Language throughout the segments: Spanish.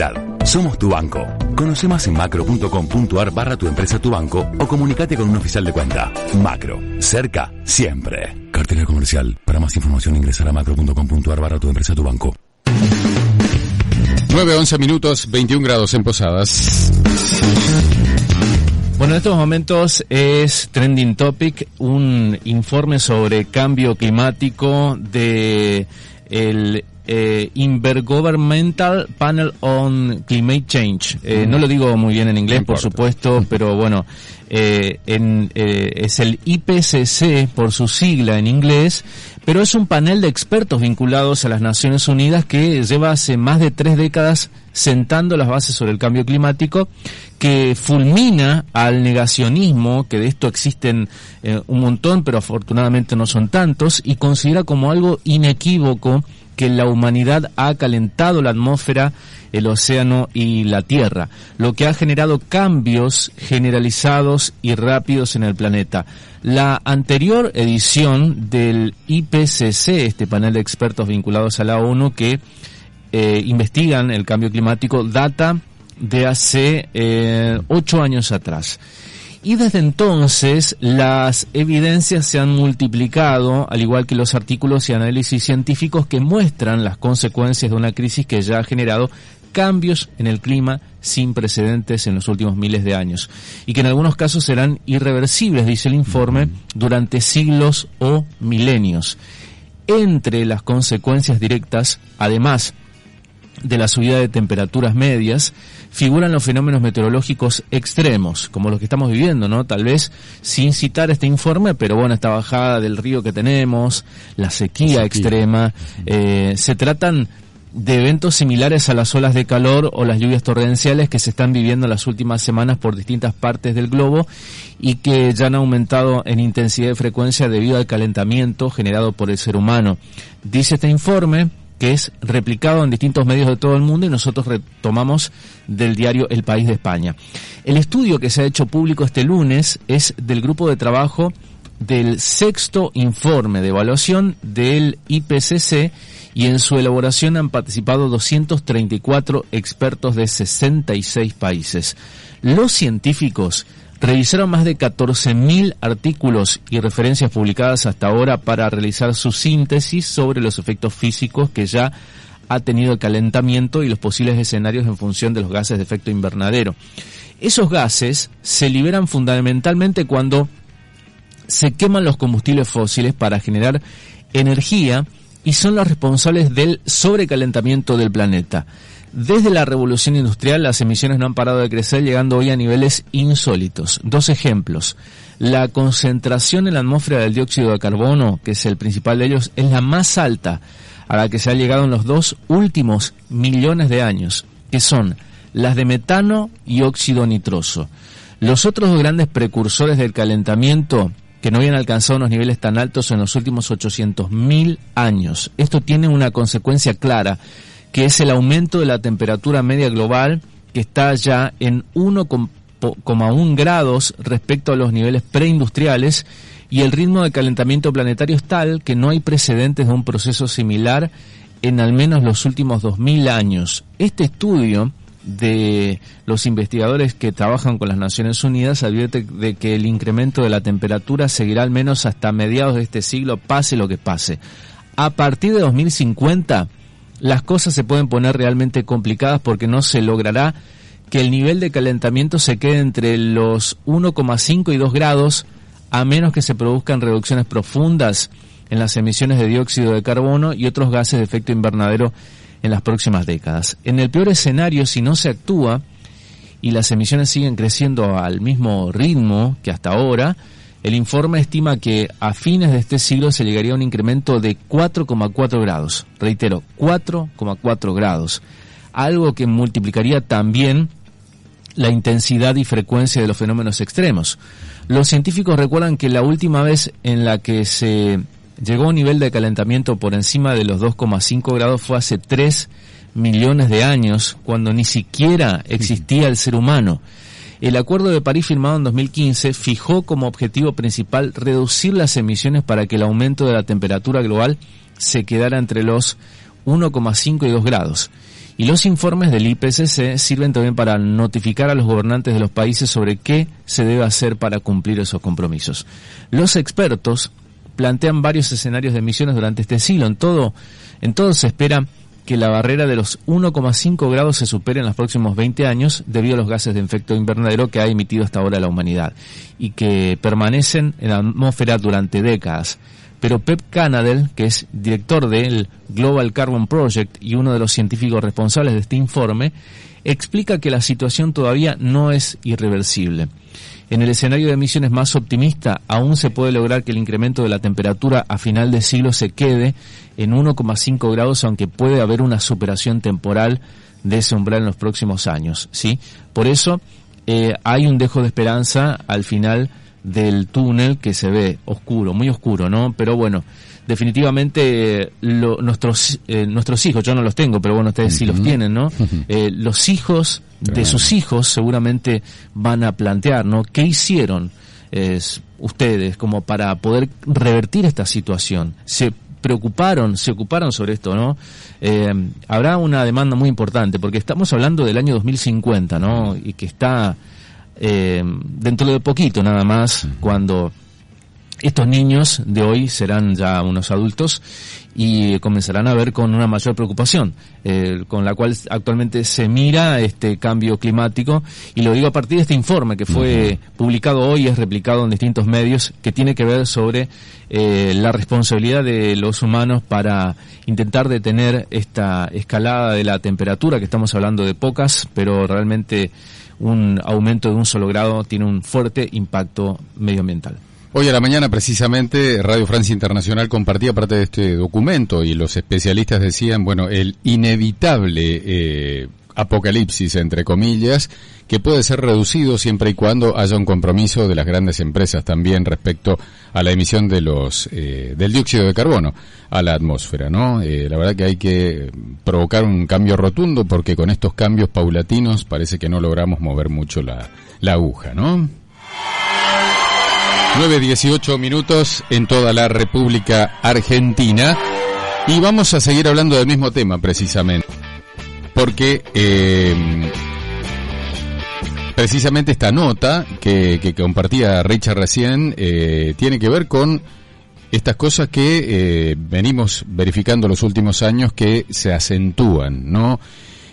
Amistad. Somos tu banco. Conoce más en macro.com.ar/tu empresa tu banco o comunicate con un oficial de cuenta. Macro. Cerca, siempre. Cartera comercial. Para más información ingresar a macro.com.ar/tu empresa tu banco. 9:11 minutos, 21 grados en Posadas. Bueno, en estos momentos es trending topic un informe sobre cambio climático de el Intergovernmental Panel on Climate Change. No lo digo muy bien en inglés, por supuesto, pero bueno, es el IPCC por su sigla en inglés, pero es un panel de expertos vinculados a las Naciones Unidas que lleva hace más de 3 décadas sentando las bases sobre el cambio climático, que fulmina al negacionismo, que de esto existen un montón, pero afortunadamente no son tantos, y considera como algo inequívoco que la humanidad ha calentado la atmósfera, el océano y la tierra, lo que ha generado cambios generalizados y rápidos en el planeta. La anterior edición del IPCC, este panel de expertos vinculados a la ONU que investigan el cambio climático, data de hace 8 años atrás. Y desde entonces las evidencias se han multiplicado, al igual que los artículos y análisis científicos que muestran las consecuencias de una crisis que ya ha generado cambios en el clima sin precedentes en los últimos miles de años, y que en algunos casos serán irreversibles, dice el informe, durante siglos o milenios. Entre las consecuencias directas, además de la subida de temperaturas medias, figuran los fenómenos meteorológicos extremos, como los que estamos viviendo, ¿no? Tal vez sin citar este informe, pero bueno, esta bajada del río que tenemos, la sequía extrema, se tratan de eventos similares a las olas de calor o las lluvias torrenciales que se están viviendo en las últimas semanas por distintas partes del globo y que ya han aumentado en intensidad y frecuencia debido al calentamiento generado por el ser humano. Dice este informe, que es replicado en distintos medios de todo el mundo, y nosotros retomamos del diario El País de España. El estudio que se ha hecho público este lunes es del grupo de trabajo del 6º informe de evaluación del IPCC, y en su elaboración han participado 234 expertos de 66 países. Los científicos revisaron más de 14.000 artículos y referencias publicadas hasta ahora para realizar su síntesis sobre los efectos físicos que ya ha tenido el calentamiento y los posibles escenarios en función de los gases de efecto invernadero. Esos gases se liberan fundamentalmente cuando se queman los combustibles fósiles para generar energía y son los responsables del sobrecalentamiento del planeta. Desde la revolución industrial, las emisiones no han parado de crecer, llegando hoy a niveles insólitos. 2 ejemplos. La concentración en la atmósfera del dióxido de carbono, que es el principal de ellos, es la más alta a la que se ha llegado en los 2 últimos millones de años, que son las de metano y óxido nitroso. Los otros 2 grandes precursores del calentamiento, que no habían alcanzado unos niveles tan altos en los últimos 800.000 años. Esto tiene una consecuencia clara, que es el aumento de la temperatura media global, que está ya en 1,1 grados respecto a los niveles preindustriales, y el ritmo de calentamiento planetario es tal que no hay precedentes de un proceso similar en al menos los últimos 2000 años. Este estudio de los investigadores que trabajan con las Naciones Unidas advierte de que el incremento de la temperatura seguirá al menos hasta mediados de este siglo, pase lo que pase. A partir de 2050, las cosas se pueden poner realmente complicadas porque no se logrará que el nivel de calentamiento se quede entre los 1,5 y 2 grados, a menos que se produzcan reducciones profundas en las emisiones de dióxido de carbono y otros gases de efecto invernadero en las próximas décadas. En el peor escenario, si no se actúa y las emisiones siguen creciendo al mismo ritmo que hasta ahora, el informe estima que a fines de este siglo se llegaría a un incremento de 4,4 grados. Reitero, 4,4 grados. Algo que multiplicaría también la intensidad y frecuencia de los fenómenos extremos. Los científicos recuerdan que la última vez en la que se llegó a un nivel de calentamiento por encima de los 2,5 grados fue hace 3 millones de años, cuando ni siquiera existía el ser humano. El Acuerdo de París, firmado en 2015, fijó como objetivo principal reducir las emisiones para que el aumento de la temperatura global se quedara entre los 1,5 y 2 grados. Y los informes del IPCC sirven también para notificar a los gobernantes de los países sobre qué se debe hacer para cumplir esos compromisos. Los expertos plantean varios escenarios de emisiones durante este siglo. En todo se espera que la barrera de los 1,5 grados se supere en los próximos 20 años debido a los gases de efecto invernadero que ha emitido hasta ahora la humanidad y que permanecen en la atmósfera durante décadas. Pero Pep Canadell, que es director del Global Carbon Project y uno de los científicos responsables de este informe, explica que la situación todavía no es irreversible. En el escenario de emisiones más optimista, aún se puede lograr que el incremento de la temperatura a final de siglo se quede en 1,5 grados, aunque puede haber una superación temporal de ese umbral en los próximos años, ¿sí? Por eso hay un dejo de esperanza al final del túnel que se ve oscuro, muy oscuro, ¿no? Pero bueno, definitivamente nuestros hijos, yo no los tengo, pero bueno, ustedes sí los tienen, ¿no? Los hijos de sus hijos seguramente van a plantear, ¿no? ¿Qué hicieron ustedes como para poder revertir esta situación? Se ocuparon sobre esto, ¿no? Habrá una demanda muy importante, porque estamos hablando del año 2050, ¿no? Y que está dentro de poquito nada más, cuando estos niños de hoy serán ya unos adultos y comenzarán a ver con una mayor preocupación, con la cual actualmente se mira este cambio climático, y lo digo a partir de este informe que fue publicado hoy y es replicado en distintos medios, que tiene que ver sobre la responsabilidad de los humanos para intentar detener esta escalada de la temperatura, que estamos hablando de pocas, pero realmente un aumento de 1 solo grado tiene un fuerte impacto medioambiental. Hoy a la mañana, precisamente, Radio Francia Internacional compartía parte de este documento y los especialistas decían, bueno, el inevitable apocalipsis, entre comillas, que puede ser reducido siempre y cuando haya un compromiso de las grandes empresas también respecto a la emisión de del dióxido de carbono a la atmósfera, ¿no? La verdad que hay que provocar un cambio rotundo, porque con estos cambios paulatinos parece que no logramos mover mucho la aguja, ¿no? 9:18 minutos en toda la República Argentina, y vamos a seguir hablando del mismo tema precisamente, porque precisamente esta nota que compartía Richard recién tiene que ver con estas cosas que venimos verificando los últimos años, que se acentúan, ¿no?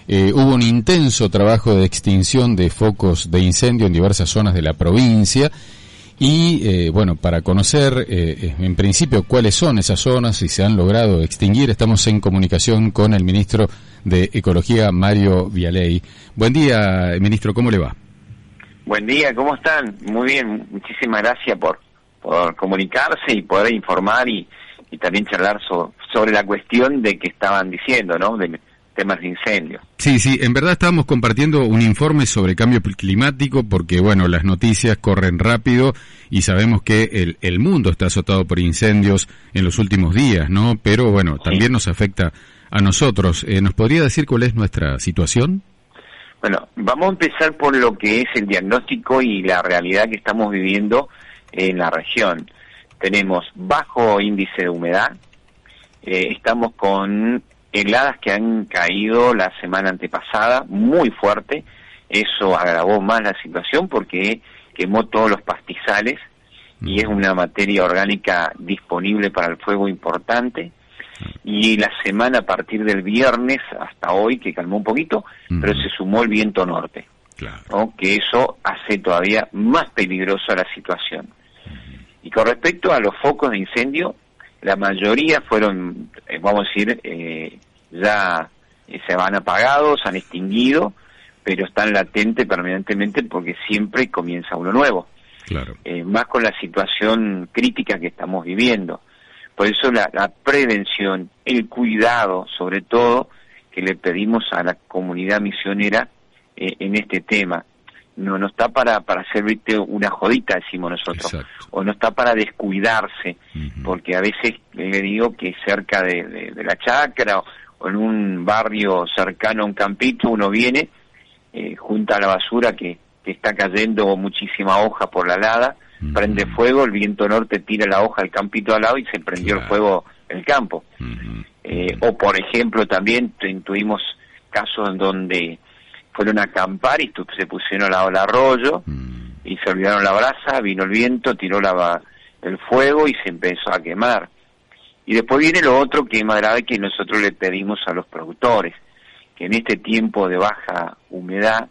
Hubo un intenso trabajo de extinción de focos de incendio en diversas zonas de la provincia. Y, bueno, para conocer, en principio, cuáles son esas zonas, si se han logrado extinguir, estamos en comunicación con el ministro de Ecología, Mario Vialey. Buen día, ministro, ¿cómo le va? Buen día, ¿cómo están? Muy bien, muchísimas gracias por comunicarse y poder informar y también charlar sobre la cuestión de que estaban diciendo, ¿no?, de temas de incendios. Sí, en verdad estábamos compartiendo un informe sobre cambio climático, porque bueno, las noticias corren rápido y sabemos que el mundo está azotado por incendios en los últimos días, ¿no? Pero bueno, también nos afecta a nosotros. ¿Nos podría decir cuál es nuestra situación? Bueno, vamos a empezar por lo que es el diagnóstico y la realidad que estamos viviendo en la región. Tenemos bajo índice de humedad, estamos con heladas que han caído la semana antepasada, muy fuerte. Eso agravó más la situación porque quemó todos los pastizales y es una materia orgánica disponible para el fuego importante. Y la semana a partir del viernes hasta hoy, que calmó un poquito, pero se sumó el viento norte, ¿no?, que eso hace todavía más peligrosa la situación. Y con respecto a los focos de incendio, la mayoría fueron, vamos a decir, ya se han apagado, se han extinguido, pero están latentes permanentemente porque siempre comienza uno nuevo. Claro. Más con la situación crítica que estamos viviendo. Por eso la prevención, el cuidado, sobre todo, que le pedimos a la comunidad misionera en este tema. No está para servirte una jodita, decimos nosotros. Exacto. O no está para descuidarse, porque a veces le digo que cerca de la chacra o en un barrio cercano a un campito uno viene, junta la basura que está cayendo muchísima hoja por la helada, prende fuego, el viento norte tira la hoja al campito al lado y se prendió el fuego en el campo. O por ejemplo también tuvimos casos en donde fueron a acampar y se pusieron al lado del arroyo y se olvidaron la brasa, vino el viento, tiró el fuego y se empezó a quemar. Y después viene lo otro que es más grave, que nosotros le pedimos a los productores, que en este tiempo de baja humedad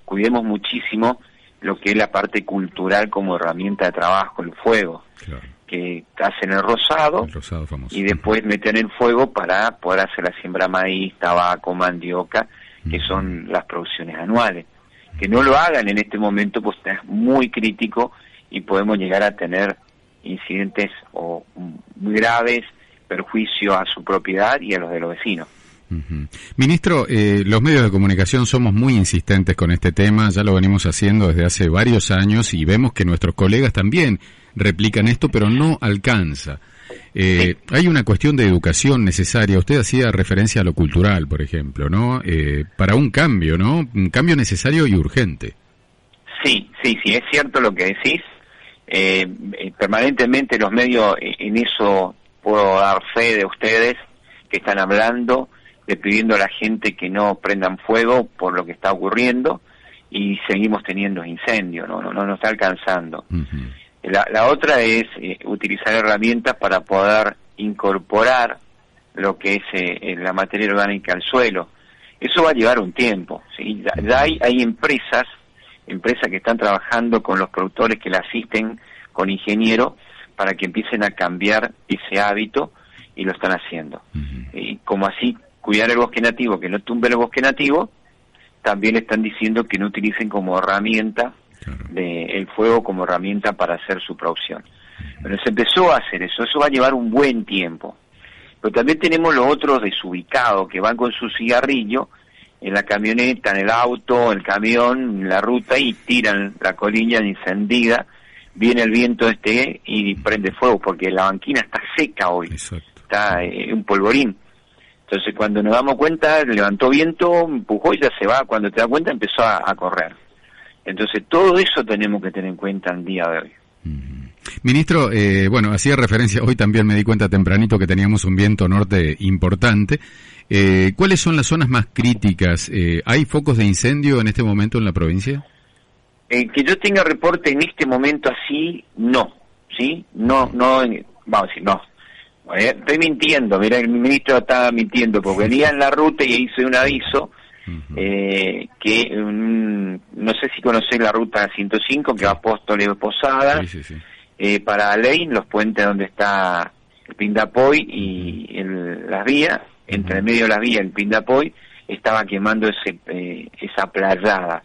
cuidemos muchísimo lo que es la parte cultural como herramienta de trabajo, el fuego, claro, que hacen el rosado famoso, y después meten el fuego para poder hacer la siembra de maíz, tabaco, mandioca, que son las producciones anuales. Que no lo hagan en este momento, pues es muy crítico y podemos llegar a tener incidentes o muy graves, perjuicio a su propiedad y a los de los vecinos. Ministro, los medios de comunicación somos muy insistentes con este tema, ya lo venimos haciendo desde hace varios años y vemos que nuestros colegas también replican esto, pero no alcanza. Hay una cuestión de educación necesaria. Usted hacía referencia a lo cultural, por ejemplo, ¿no? Para un cambio, ¿no? Un cambio necesario y urgente. Sí, es cierto lo que decís. Permanentemente los medios, en eso puedo dar fe de ustedes, que están hablando, pidiendo a la gente que no prendan fuego por lo que está ocurriendo, y seguimos teniendo incendios, no está alcanzando. La otra es utilizar herramientas para poder incorporar lo que es la materia orgánica al suelo. Eso va a llevar un tiempo, ¿sí? Ya hay empresas que están trabajando con los productores, que la asisten con ingenieros para que empiecen a cambiar ese hábito, y lo están haciendo. Y como así cuidar el bosque nativo, que no tumbe el bosque nativo, también están diciendo que no utilicen como herramienta el fuego como herramienta para hacer su producción. Pero se empezó a hacer eso va a llevar un buen tiempo. Pero también tenemos los otros desubicados que van con su cigarrillo en la camioneta, en el auto, el camión, en la ruta, y tiran la colilla encendida, viene el viento y prende fuego, porque la banquina está seca hoy. Exacto. Está un polvorín. Entonces cuando nos damos cuenta, levantó viento, empujó y ya se va. Cuando te das cuenta, empezó a correr. Entonces todo eso tenemos que tener en cuenta el día de hoy. Ministro, hacía referencia, hoy también me di cuenta tempranito que teníamos un viento norte importante. ¿Cuáles son las zonas más críticas? ¿Hay focos de incendio en este momento en la provincia? Que yo tenga reporte en este momento así, no, ¿sí? Vamos a decir, no. Estoy mintiendo, mira, el ministro estaba mintiendo, porque venía en la ruta y hice un aviso, que no sé si conocés la ruta 105, que va a Apóstoles Posada, para Ley, los puentes donde está el Pindapoy y las vías, entre el medio de las vías y el Pindapoy, estaba quemando esa playada.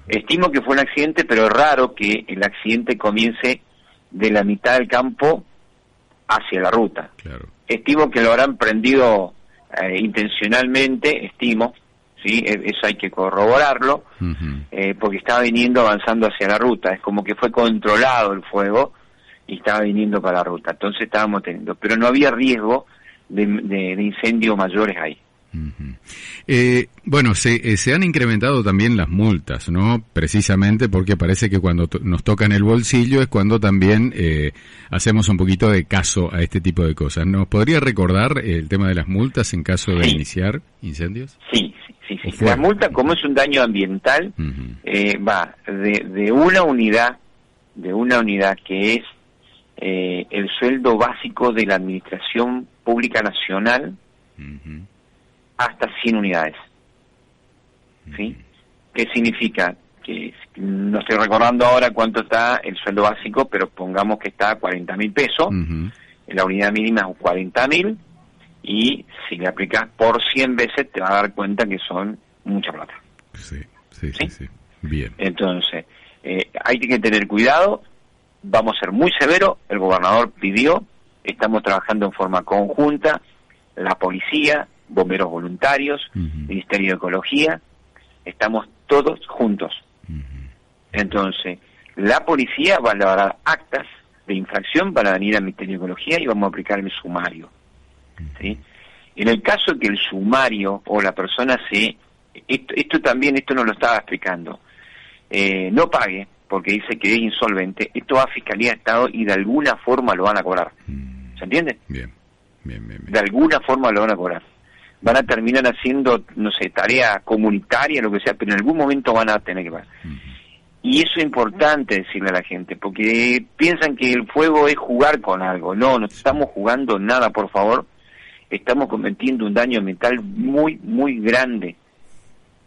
Estimo que fue un accidente, pero es raro que el accidente comience de la mitad del campo hacia la ruta. Claro. Estimo que lo habrán prendido intencionalmente, estimo, ¿sí? Eso hay que corroborarlo, porque estaba avanzando hacia la ruta. Es como que fue controlado el fuego y estaba viniendo para la ruta. Entonces estábamos teniendo, pero no había riesgo de incendios mayores ahí. Se han incrementado también las multas, ¿no? Precisamente porque parece que cuando nos tocan el bolsillo es cuando también hacemos un poquito de caso a este tipo de cosas. ¿Nos podría recordar el tema de las multas en caso de iniciar incendios? Sí. La multa, como es un daño ambiental, va de una unidad que es el sueldo básico de la Administración Pública Nacional, hasta 100 unidades. ¿Sí? ¿Qué significa? Que no estoy recordando ahora cuánto está el sueldo básico, pero pongamos que está a 40.000 pesos, la unidad mínima es 40.000, y si le aplicas por 100 veces te vas a dar cuenta que son mucha plata. Sí. Bien. Entonces, hay que tener cuidado, vamos a ser muy severos, el gobernador pidió, estamos trabajando en forma conjunta, la policía, bomberos voluntarios, Ministerio de Ecología, estamos todos juntos. Entonces, la policía va a elaborar actas de infracción, van a venir al Ministerio de Ecología y vamos a aplicar el sumario. ¿Sí? En el caso que el sumario o la persona esto no lo estaba explicando, no pague porque dice que es insolvente, esto va a Fiscalía de Estado y de alguna forma lo van a cobrar. ¿Se entiende? Bien. De alguna forma lo van a cobrar. van a terminar haciendo, no sé, tarea comunitaria, lo que sea, pero en algún momento van a tener que pagar. Y eso es importante decirle a la gente, porque piensan que el fuego es jugar con algo. No estamos jugando nada, por favor. Estamos cometiendo un daño ambiental muy, muy grande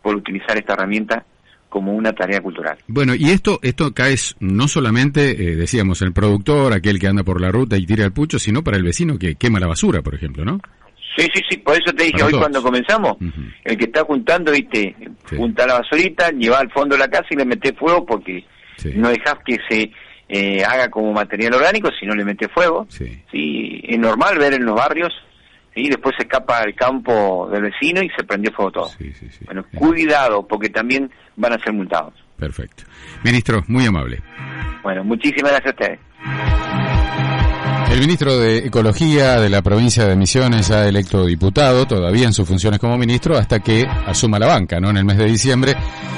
por utilizar esta herramienta como una tarea cultural. Bueno, y esto cae no solamente, decíamos, el productor, aquel que anda por la ruta y tira el pucho, sino para el vecino que quema la basura, por ejemplo, ¿no? Sí, por eso te dije para hoy todos. Cuando comenzamos, el que está juntando, viste, junta la basurita, lleva al fondo de la casa y le mete fuego porque no dejas que se haga como material orgánico, si no le mete fuego. Sí, es normal ver en los barrios, y después se escapa al campo del vecino y se prendió fuego todo. Bueno, cuidado, porque también van a ser multados. Perfecto. Ministro, muy amable. Bueno, muchísimas gracias a ustedes. El ministro de Ecología de la provincia de Misiones ha electo diputado, todavía en sus funciones como ministro, hasta que asuma la banca, ¿no? En el mes de diciembre,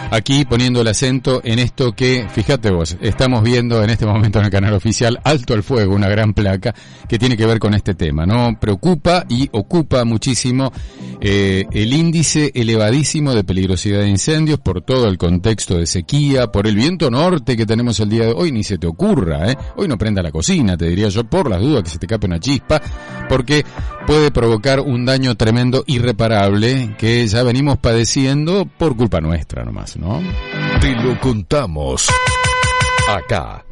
aquí poniendo el acento en esto que, fíjate vos, estamos viendo en este momento en el canal oficial, Alto el Fuego, una gran placa que tiene que ver con este tema, ¿no? Preocupa y ocupa muchísimo el índice elevadísimo de peligrosidad de incendios por todo el contexto de sequía, por el viento norte que tenemos el día de hoy, ni se te ocurra, hoy no prenda la cocina, te diría yo, por las dudas que se te escape una chispa, porque puede provocar un daño tremendo, irreparable, que ya venimos padeciendo por culpa nuestra nomás, ¿no? Te lo contamos acá.